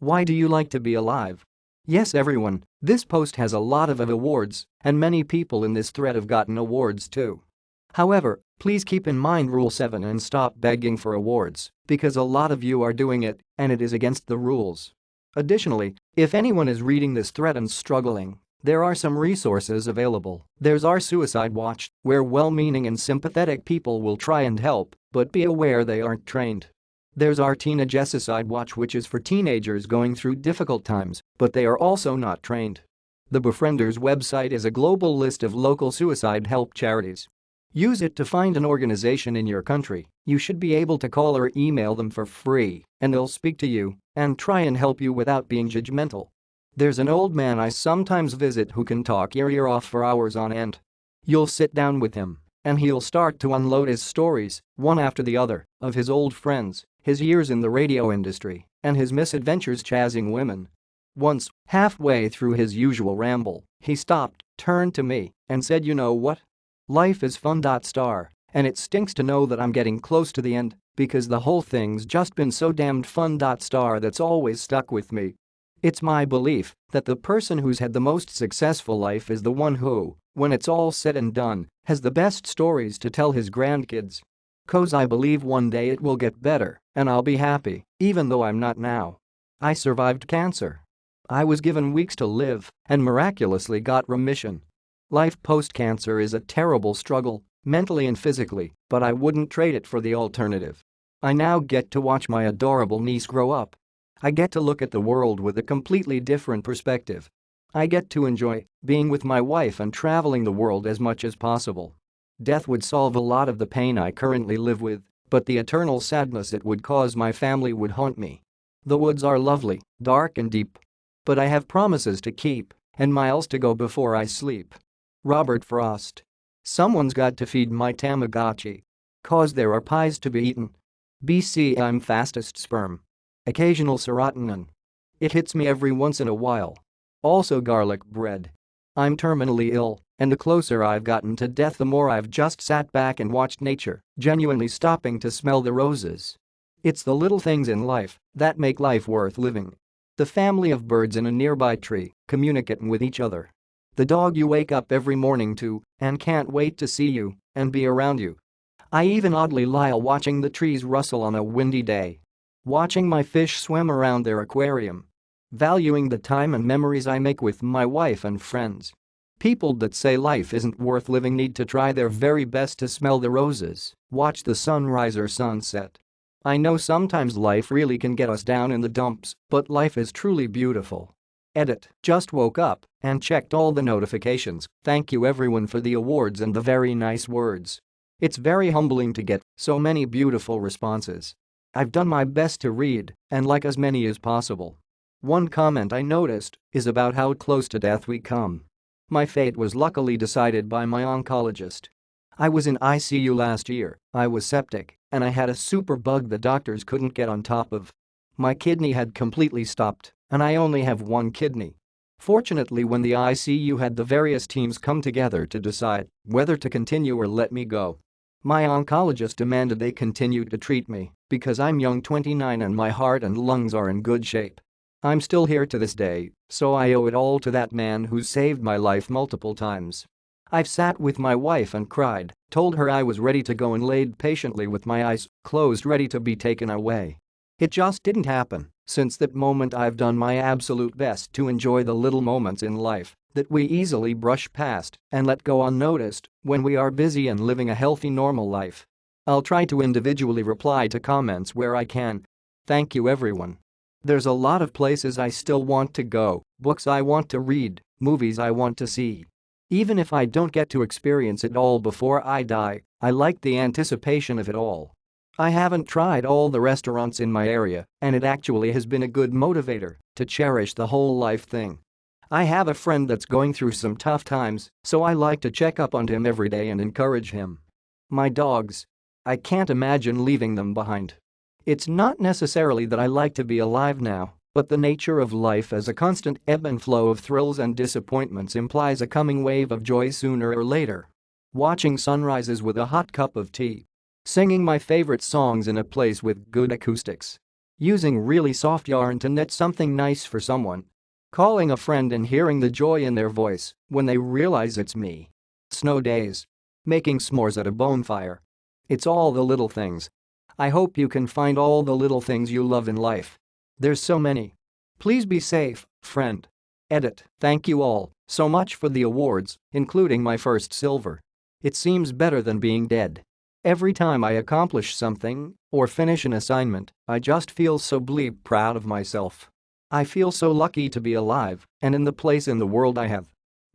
Why do you like to be alive? Yes, everyone, this post has a lot of awards, and many people in this thread have gotten awards too. However, please keep in mind Rule 7 and stop begging for awards, because a lot of you are doing it, and it is against the rules. Additionally, if anyone is reading this thread and struggling, there are some resources available. There's our Suicide Watch, where well-meaning and sympathetic people will try and help, but be aware they aren't trained. There's our TeenageSuicideWatch, which is for teenagers going through difficult times, but they are also not trained. The Befrienders website is a global list of local suicide help charities. Use it to find an organization in your country. You should be able to call or email them for free, and they'll speak to you and try and help you without being judgmental. There's an old man I sometimes visit who can talk your ear off for hours on end. You'll sit down with him, and he'll start to unload his stories, one after the other, of his old friends, his years in the radio industry, and his misadventures chasing women. Once, halfway through his usual ramble, he stopped, turned to me, and said, "You know what? Life is fun. And it stinks to know that I'm getting close to the end, because the whole thing's just been so damned fun. That's always stuck with me. It's my belief that the person who's had the most successful life is the one who, when it's all said and done, has the best stories to tell his grandkids. 'Cause I believe one day it will get better, and I'll be happy, even though I'm not now. I survived cancer. I was given weeks to live and miraculously got remission. Life post-cancer is a terrible struggle, mentally and physically, but I wouldn't trade it for the alternative. I now get to watch my adorable niece grow up. I get to look at the world with a completely different perspective. I get to enjoy being with my wife and traveling the world as much as possible. Death would solve a lot of the pain I currently live with, but the eternal sadness it would cause my family would haunt me. The woods are lovely, dark and deep. But I have promises to keep and miles to go before I sleep." Robert Frost. Someone's got to feed my Tamagotchi. 'Cause there are pies to be eaten. BC I'm fastest sperm. Occasional serotonin. It hits me every once in a while. Also garlic bread. I'm terminally ill, and the closer I've gotten to death the more I've just sat back and watched nature, genuinely stopping to smell the roses. It's the little things in life that make life worth living. The family of birds in a nearby tree, communicating with each other. The dog you wake up every morning to and can't wait to see you and be around you. I even oddly lie watching the trees rustle on a windy day. Watching my fish swim around their aquarium. Valuing the time and memories I make with my wife and friends. People that say life isn't worth living need to try their very best to smell the roses, watch the sunrise or sunset. I know sometimes life really can get us down in the dumps, but life is truly beautiful. Edit. Just woke up and checked all the notifications. Thank you everyone for the awards and the very nice words. It's very humbling to get so many beautiful responses. I've done my best to read and like as many as possible. One comment I noticed is about how close to death we come. My fate was luckily decided by my oncologist. I was in ICU last year, I was septic, and I had a super bug the doctors couldn't get on top of. My kidney had completely stopped, and I only have one kidney. Fortunately, when the ICU had the various teams come together to decide whether to continue or let me go, my oncologist demanded they continue to treat me because I'm young 29 and my heart and lungs are in good shape. I'm still here to this day, so I owe it all to that man who saved my life multiple times. I've sat with my wife and cried, told her I was ready to go and laid patiently with my eyes closed ready to be taken away. It just didn't happen. Since that moment I've done my absolute best to enjoy the little moments in life that we easily brush past and let go unnoticed when we are busy and living a healthy normal life. I'll try to individually reply to comments where I can. Thank you everyone. There's a lot of places I still want to go, books I want to read, movies I want to see. Even if I don't get to experience it all before I die, I like the anticipation of it all. I haven't tried all the restaurants in my area, and it actually has been a good motivator to cherish the whole life thing. I have a friend that's going through some tough times, so I like to check up on him every day and encourage him. My dogs. I can't imagine leaving them behind. It's not necessarily that I like to be alive now, but the nature of life as a constant ebb and flow of thrills and disappointments implies a coming wave of joy sooner or later. Watching sunrises with a hot cup of tea. Singing my favorite songs in a place with good acoustics. Using really soft yarn to knit something nice for someone. Calling a friend and hearing the joy in their voice when they realize it's me. Snow days. Making s'mores at a bonfire. It's all the little things. I hope you can find all the little things you love in life. There's so many. Please be safe, friend. Edit. Thank you all so much for the awards, including my first silver. It seems better than being dead. Every time I accomplish something or finish an assignment, I just feel so bleep proud of myself. I feel so lucky to be alive and in the place in the world I have.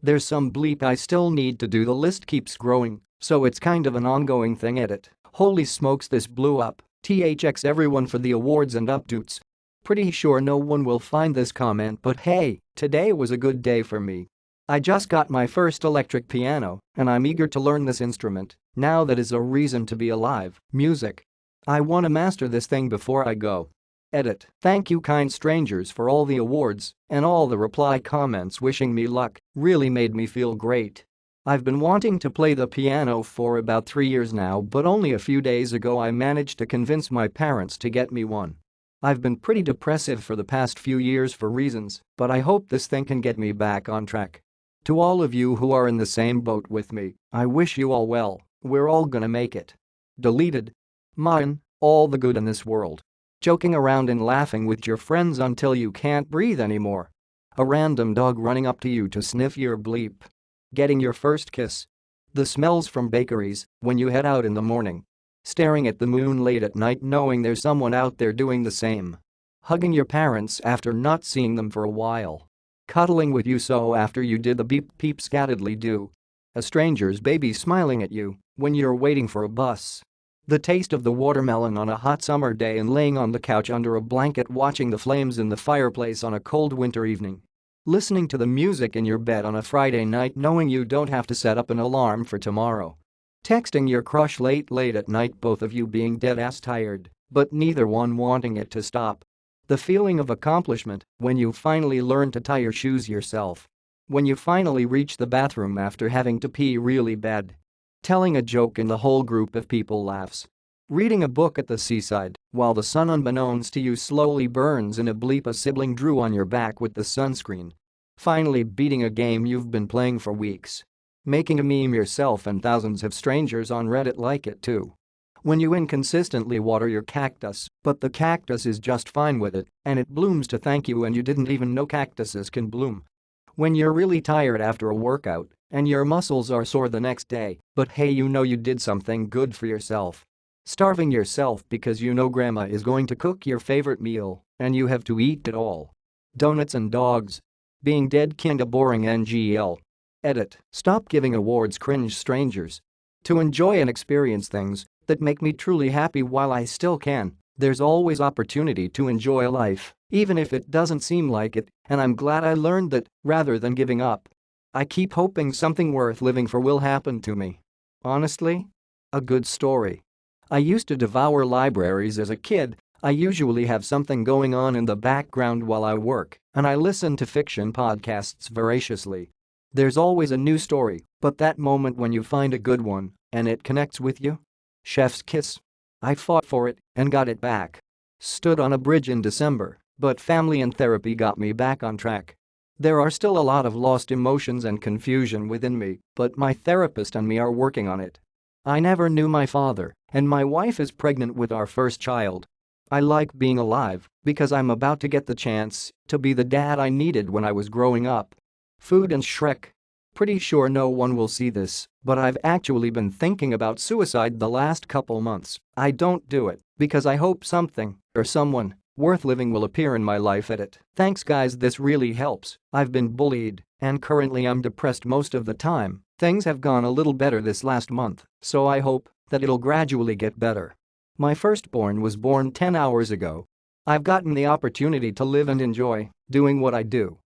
There's some bleep I still need to do, the list keeps growing, so it's kind of an ongoing thing. Edit. Holy smokes, this blew up. THX everyone for the awards and updates. Pretty sure no one will find this comment, but hey, today was a good day for me. I just got my first electric piano and I'm eager to learn this instrument. Now that is a reason to be alive. Music. I want to master this thing before I go. Edit. Thank you kind strangers for all the awards and all the reply comments wishing me luck, really made me feel great. I've been wanting to play the piano for about 3 years now, but only a few days ago I managed to convince my parents to get me one. I've been pretty depressive for the past few years for reasons, but I hope this thing can get me back on track. To all of you who are in the same boat with me, I wish you all well, we're all gonna make it. Deleted. Mine, all the good in this world. Joking around and laughing with your friends until you can't breathe anymore. A random dog running up to you to sniff your bleep. Getting your first kiss. The smells from bakeries when you head out in the morning. Staring at the moon late at night knowing there's someone out there doing the same. Hugging your parents after not seeing them for a while. Cuddling with you so after you did the beep peep scattedly do. A stranger's baby smiling at you when you're waiting for a bus. The taste of the watermelon on a hot summer day and laying on the couch under a blanket watching the flames in the fireplace on a cold winter evening. Listening to the music in your bed on a Friday night knowing you don't have to set up an alarm for tomorrow. Texting your crush late at night, both of you being dead-ass tired, but neither one wanting it to stop. The feeling of accomplishment when you finally learn to tie your shoes yourself. When you finally reach the bathroom after having to pee really bad. Telling a joke and the whole group of people laughs. Reading a book at the seaside while the sun unbeknownst to you slowly burns in a bleep a sibling drew on your back with the sunscreen. Finally beating a game you've been playing for weeks. Making a meme yourself and thousands of strangers on Reddit like it too. When you inconsistently water your cactus, but the cactus is just fine with it and it blooms to thank you and you didn't even know cactuses can bloom. When you're really tired after a workout and your muscles are sore the next day, but hey, you know you did something good for yourself. Starving yourself because you know grandma is going to cook your favorite meal and you have to eat it all. Donuts and dogs. Being dead kinda boring NGL. Edit. Stop giving awards, cringe strangers. To enjoy and experience things that make me truly happy while I still can. There's always opportunity to enjoy life, even if it doesn't seem like it, and I'm glad I learned that rather than giving up. I keep hoping something worth living for will happen to me. Honestly? A good story. I used to devour libraries as a kid. I usually have something going on in the background while I work, and I listen to fiction podcasts voraciously. There's always a new story, but that moment when you find a good one and it connects with you? Chef's kiss. I fought for it and got it back. Stood on a bridge in December, but family and therapy got me back on track. There are still a lot of lost emotions and confusion within me, but my therapist and me are working on it. I never knew my father, and my wife is pregnant with our first child. I like being alive because I'm about to get the chance to be the dad I needed when I was growing up. Food and Shrek. Pretty sure no one will see this, but I've actually been thinking about suicide the last couple months. I don't do it because I hope something or someone worth living will appear in my life. Edit. Thanks guys, this really helps. I've been bullied and currently I'm depressed most of the time. Things have gone a little better this last month, so I hope that it'll gradually get better. My firstborn was born 10 hours ago. I've gotten the opportunity to live and enjoy doing what I do.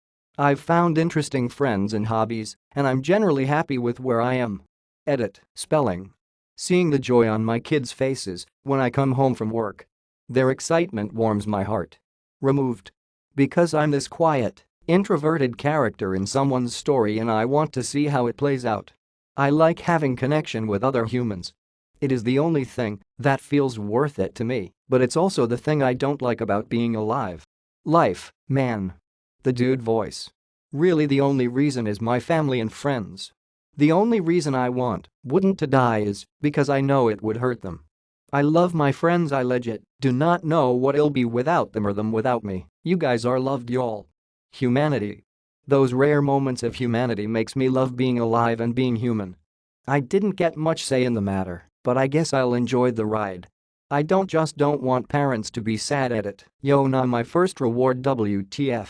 I've found interesting friends and hobbies, and I'm generally happy with where I am. Edit. Spelling. Seeing the joy on my kids' faces when I come home from work. Their excitement warms my heart. Removed. Because I'm this quiet, introverted character in someone's story and I want to see how it plays out. I like having connection with other humans. It is the only thing that feels worth it to me. But it's also the thing I don't like about being alive. Life, man. The dude voice. Really the only reason is my family and friends. The only reason I wouldn't to die is because I know it would hurt them. I love my friends, I legit do not know what it'll be without them or them without me. You guys are loved, y'all. Humanity. Those rare moments of humanity makes me love being alive and being human. I didn't get much say in the matter, but I guess I'll enjoy the ride. I don't want parents to be sad at it. Yo, nah, my first reward WTF.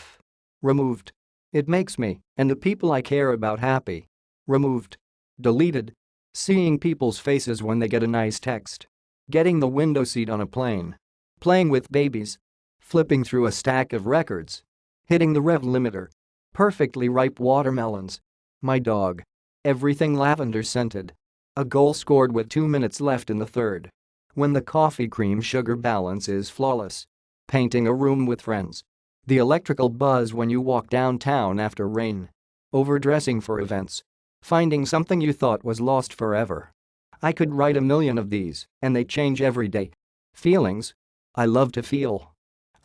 Removed. It makes me and the people I care about happy. Removed. Deleted. Seeing people's faces when they get a nice text. Getting the window seat on a plane. Playing with babies. Flipping through a stack of records. Hitting the rev limiter. Perfectly ripe watermelons. My dog. Everything lavender scented. A goal scored with 2 minutes left in the third. When the coffee cream sugar balance is flawless. Painting a room with friends. The electrical buzz when you walk downtown after rain. Overdressing for events. Finding something you thought was lost forever. I could write a million of these, and they change every day. Feelings. I love to feel.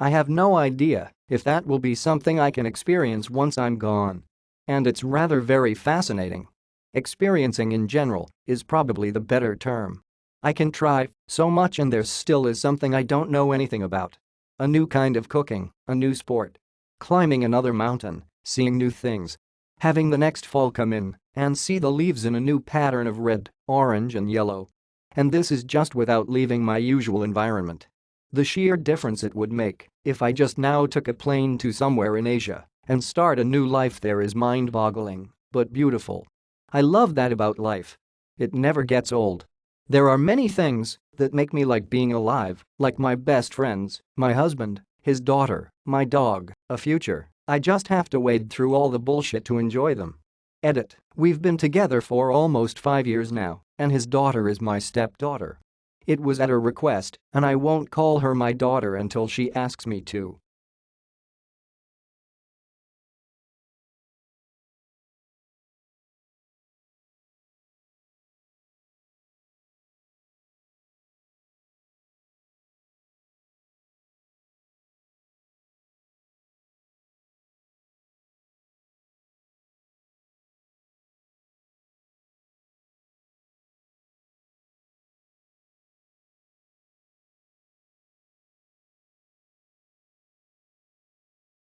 I have no idea if that will be something I can experience once I'm gone. And it's rather very fascinating. Experiencing in general is probably the better term. I can try so much and there still is something I don't know anything about. A new kind of cooking, a new sport. Climbing another mountain, seeing new things. Having the next fall come in and see the leaves in a new pattern of red, orange and yellow. And this is just without leaving my usual environment. The sheer difference it would make if I just now took a plane to somewhere in Asia and start a new life there is mind-boggling, but beautiful. I love that about life. It never gets old. There are many things that make me like being alive, like my best friends, my husband, his daughter, my dog, a future. I just have to wade through all the bullshit to enjoy them. Edit. We've been together for almost 5 years now, and his daughter is my stepdaughter. It was at her request, and I won't call her my daughter until she asks me to.